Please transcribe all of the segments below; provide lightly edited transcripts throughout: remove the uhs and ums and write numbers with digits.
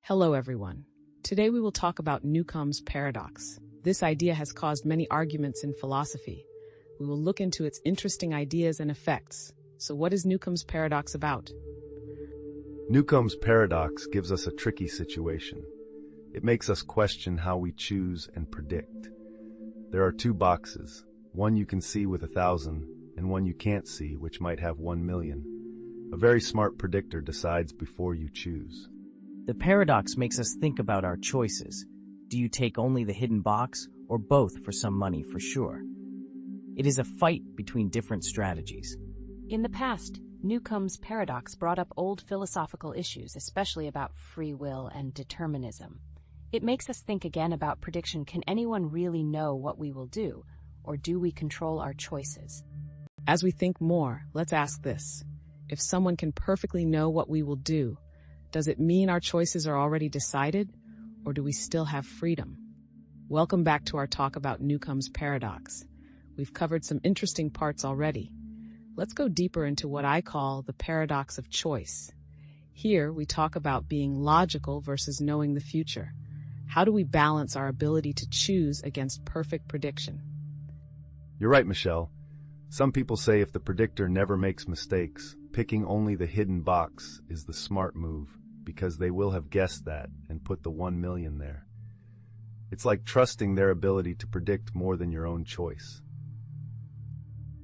Hello, everyone. Today we will talk about Newcomb's paradox. This idea has caused many arguments in philosophy. We will look into its interesting ideas and effects. So what is Newcomb's paradox about? Newcomb's paradox gives us a tricky situation. It makes us question how we choose and predict. There are two boxes, one you can see with 1,000 and one you can't see, which might have 1,000,000. A very smart predictor decides before you choose. The paradox makes us think about our choices. Do you take only the hidden box or both for some money for sure? It is a fight between different strategies. In the past, Newcomb's paradox brought up old philosophical issues, especially about free will and determinism. It makes us think again about prediction. Can anyone really know what we will do, or do we control our choices? As we think more, let's ask this. If someone can perfectly know what we will do, does it mean our choices are already decided, or do we still have freedom? Welcome back to our talk about Newcomb's paradox. We've covered some interesting parts already. Let's go deeper into what I call the paradox of choice. Here, we talk about being logical versus knowing the future. How do we balance our ability to choose against perfect prediction? You're right, Michelle. Some people say if the predictor never makes mistakes, picking only the hidden box is the smart move, because they will have guessed that and put the 1,000,000 there. It's like trusting their ability to predict more than your own choice.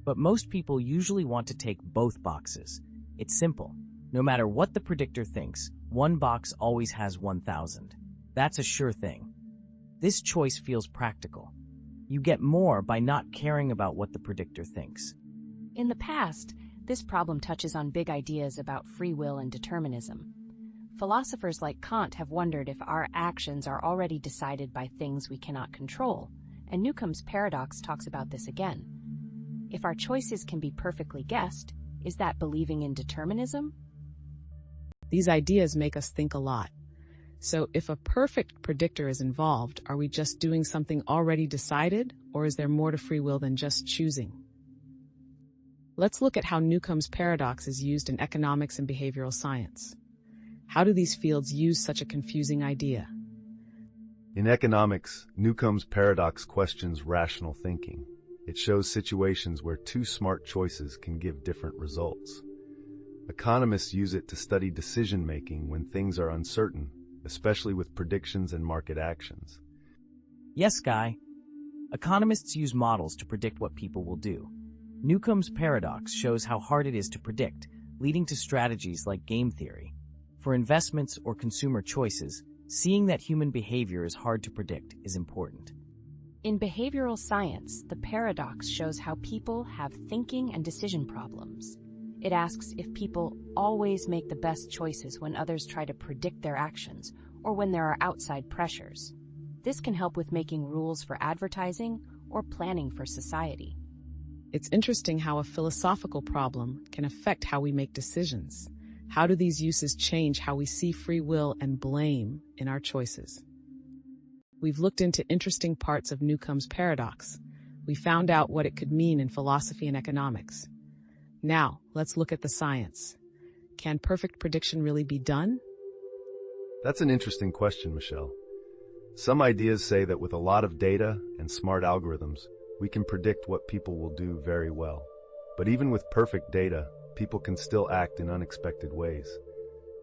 But most people usually want to take both boxes. It's simple. No matter what the predictor thinks, one box always has 1,000. That's a sure thing. This choice feels practical. You get more by not caring about what the predictor thinks. In the past, this problem touches on big ideas about free will and determinism. Philosophers like Kant have wondered if our actions are already decided by things we cannot control, and Newcomb's paradox talks about this again. If our choices can be perfectly guessed, is that believing in determinism? These ideas make us think a lot. So if a perfect predictor is involved, are we just doing something already decided, or is there more to free will than just choosing? Let's look at how Newcomb's paradox is used in economics and behavioral science. How do these fields use such a confusing idea? In economics, Newcomb's paradox questions rational thinking. It shows situations where two smart choices can give different results. Economists use it to study decision-making when things are uncertain, especially with predictions and market actions. Yes, Guy. Economists use models to predict what people will do. Newcomb's paradox shows how hard it is to predict, leading to strategies like game theory. For investments or consumer choices, seeing that human behavior is hard to predict is important. In behavioral science, the paradox shows how people have thinking and decision problems. It asks if people always make the best choices when others try to predict their actions or when there are outside pressures. This can help with making rules for advertising or planning for society. It's interesting how a philosophical problem can affect how we make decisions. How do these uses change how we see free will and blame in our choices? We've looked into interesting parts of Newcomb's paradox. We found out what it could mean in philosophy and economics. Now, let's look at the science. Can perfect prediction really be done? That's an interesting question, Michelle. Some ideas say that with a lot of data and smart algorithms, we can predict what people will do very well. But even with perfect data, people can still act in unexpected ways.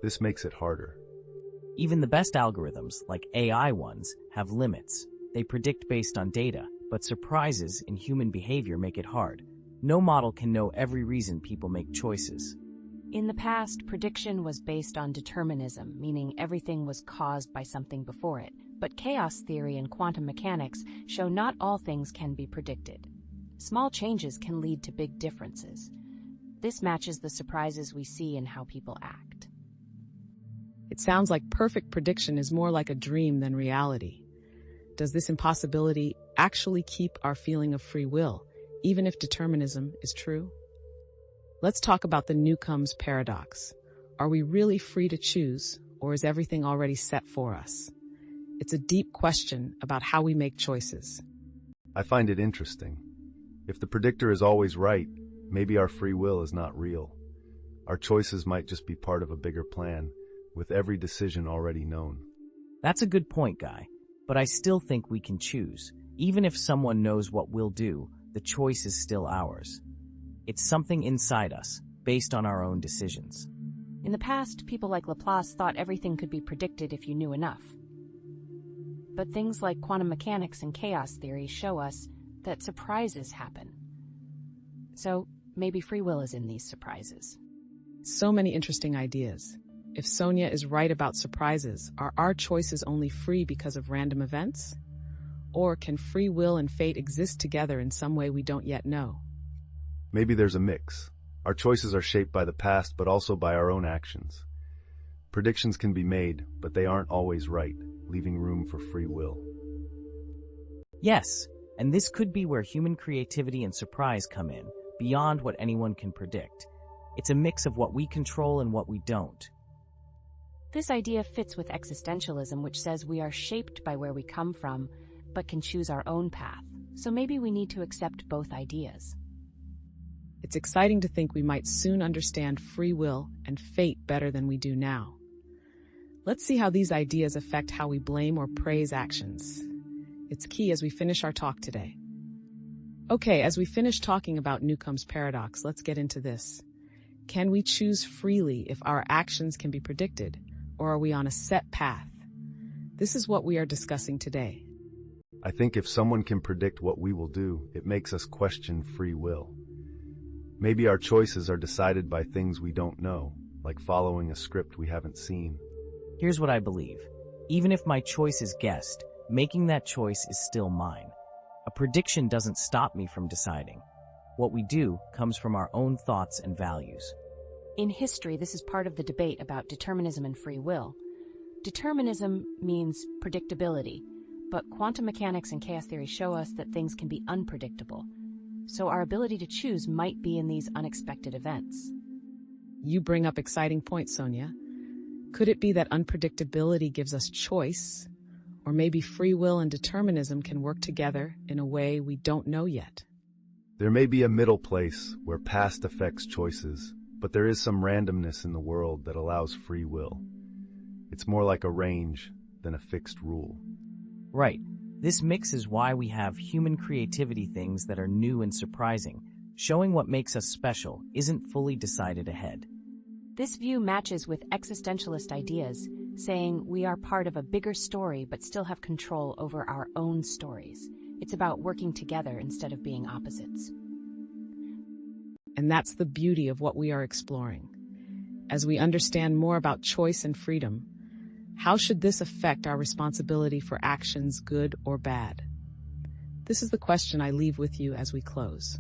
This makes it harder. Even the best algorithms, like AI ones, have limits. They predict based on data, but surprises in human behavior make it hard. No model can know every reason people make choices. In the past, prediction was based on determinism, meaning everything was caused by something before it. But chaos theory and quantum mechanics show not all things can be predicted. Small changes can lead to big differences. This matches the surprises we see in how people act. It sounds like perfect prediction is more like a dream than reality. Does this impossibility actually keep our feeling of free will, even if determinism is true? Let's talk about the Newcomb's paradox. Are we really free to choose, or is everything already set for us? It's a deep question about how we make choices. I find it interesting. If the predictor is always right, maybe our free will is not real. Our choices might just be part of a bigger plan, with every decision already known. That's a good point, Guy. But I still think we can choose. Even if someone knows what we'll do, the choice is still ours. It's something inside us, based on our own decisions. In the past, people like Laplace thought everything could be predicted if you knew enough. But things like quantum mechanics and chaos theory show us that surprises happen. So maybe free will is in these surprises. So many interesting ideas. If Sonia is right about surprises, are our choices only free because of random events? Or can free will and fate exist together in some way we don't yet know? Maybe there's a mix. Our choices are shaped by the past, but also by our own actions. Predictions can be made, but they aren't always right, leaving room for free will. Yes, and this could be where human creativity and surprise come in, beyond what anyone can predict. It's a mix of what we control and what we don't. This idea fits with existentialism, which says we are shaped by where we come from, but can choose our own path. So maybe we need to accept both ideas. It's exciting to think we might soon understand free will and fate better than we do now. Let's see how these ideas affect how we blame or praise actions. It's key as we finish our talk today. Okay, as we finish talking about Newcomb's paradox, let's get into this. Can we choose freely if our actions can be predicted, or are we on a set path? This is what we are discussing today. I think if someone can predict what we will do, it makes us question free will. Maybe our choices are decided by things we don't know, like following a script we haven't seen. Here's what I believe. Even if my choice is guessed, making that choice is still mine. A prediction doesn't stop me from deciding. What we do comes from our own thoughts and values. In history, this is part of the debate about determinism and free will. Determinism means predictability, but quantum mechanics and chaos theory show us that things can be unpredictable. So our ability to choose might be in these unexpected events. You bring up exciting points, Sonia. Could it be that unpredictability gives us choice? Or maybe free will and determinism can work together in a way we don't know yet? There may be a middle place where past affects choices, but there is some randomness in the world that allows free will. It's more like a range than a fixed rule. Right. This mix is why we have human creativity, things that are new and surprising, showing what makes us special isn't fully decided ahead. This view matches with existentialist ideas, saying we are part of a bigger story but still have control over our own stories. It's about working together instead of being opposites. And that's the beauty of what we are exploring. As we understand more about choice and freedom, how should this affect our responsibility for actions, good or bad? This is the question I leave with you as we close.